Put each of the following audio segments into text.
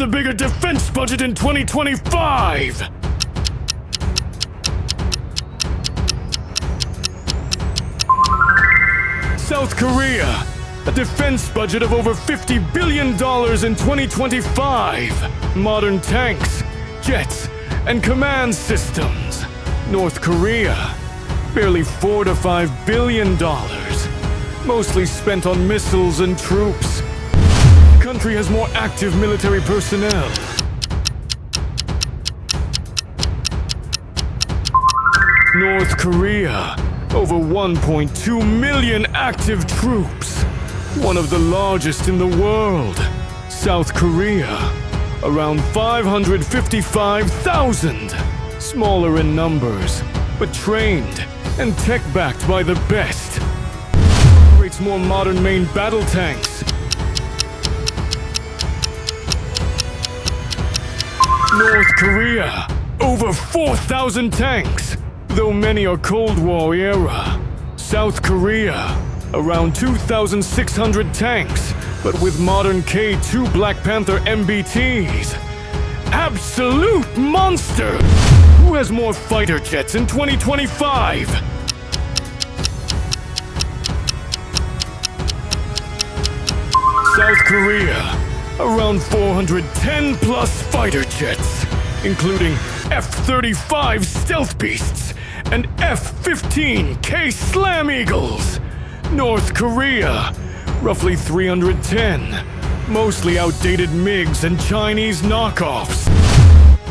a bigger defense budget in 2025? South Korea, a defense budget of over $50 billion in 2025. Modern tanks, jets, and command systems. North Korea, barely $4 to $5 billion, mostly spent on missiles and troops. The country has more active military personnel. North Korea, over 1.2 million active troops, one of the largest in the world. South Korea, around 555,000, smaller in numbers, but trained and tech-backed by the best. Operates more modern main battle tanks. North Korea, over 4,000 tanks, though many are Cold War era. South Korea, around 2,600 tanks, but with modern K-2 Black Panther MBTs. Absolute monster! Who has more fighter jets in 2025? South Korea, around 410 plus fighter jets, including F-35 Stealth Beasts and F-15K Slam Eagles. North Korea, roughly 310, mostly outdated MiGs and Chinese knockoffs.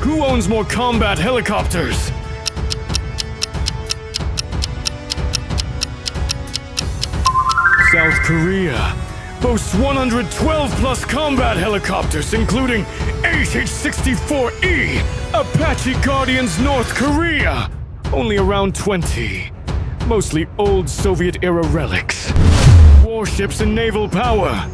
Who owns more combat helicopters? South Korea boasts 112 plus combat helicopters, including 8 H-64E Apache Guardians. North Korea, only around 20, mostly old Soviet-era relics. Warships and naval power.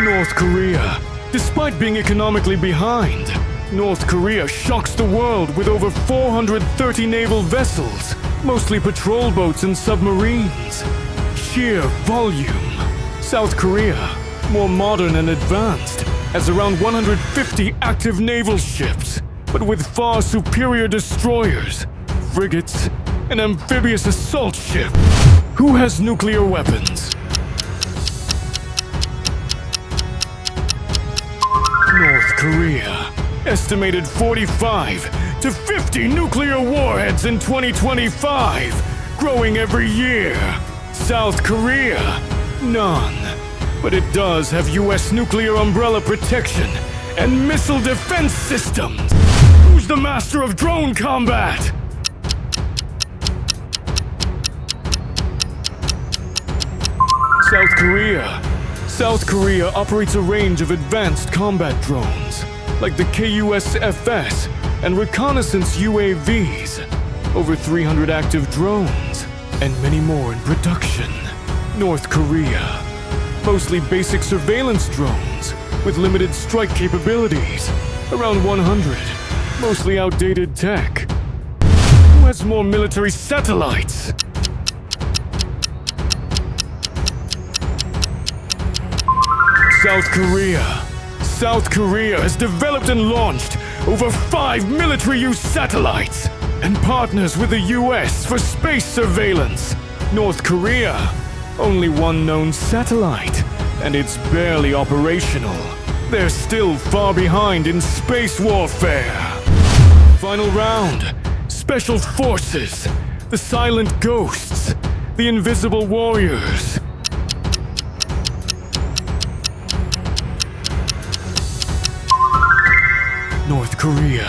North Korea, despite being economically behind, North Korea shocks the world with over 430 naval vessels, mostly patrol boats and submarines. Sheer volume. South Korea, more modern and advanced, has around 150 active naval ships, but with far superior destroyers, frigates, and amphibious assault ships. Who has nuclear weapons? North Korea, estimated 45 to 50 nuclear warheads in 2025, growing every year. South Korea, none. But it does have US nuclear umbrella protection and missile defense systems. Who's the master of drone combat? South Korea. South Korea operates a range of advanced combat drones, like the KUSFS and reconnaissance UAVs. Over 300 active drones, and many more in production. North Korea, mostly basic surveillance drones with limited strike capabilities, around 100, mostly outdated tech. Who has more military satellites? South Korea. South Korea has developed and launched over 5 military-use satellites and partners with the US for space surveillance. North Korea, only one known satellite, and it's barely operational. They're still far behind in space warfare. Final round. Special Forces. The Silent Ghosts. The Invisible Warriors. North Korea.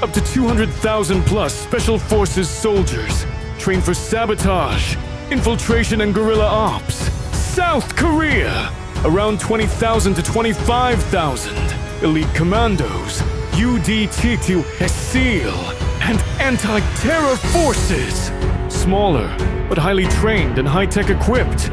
Up to 200,000 plus Special Forces soldiers trained for sabotage, infiltration, and guerrilla ops. South Korea. Around 20,000 to 25,000 elite commandos, UDT-2 SEAL, and anti-terror forces. Smaller, but highly trained and high-tech equipped.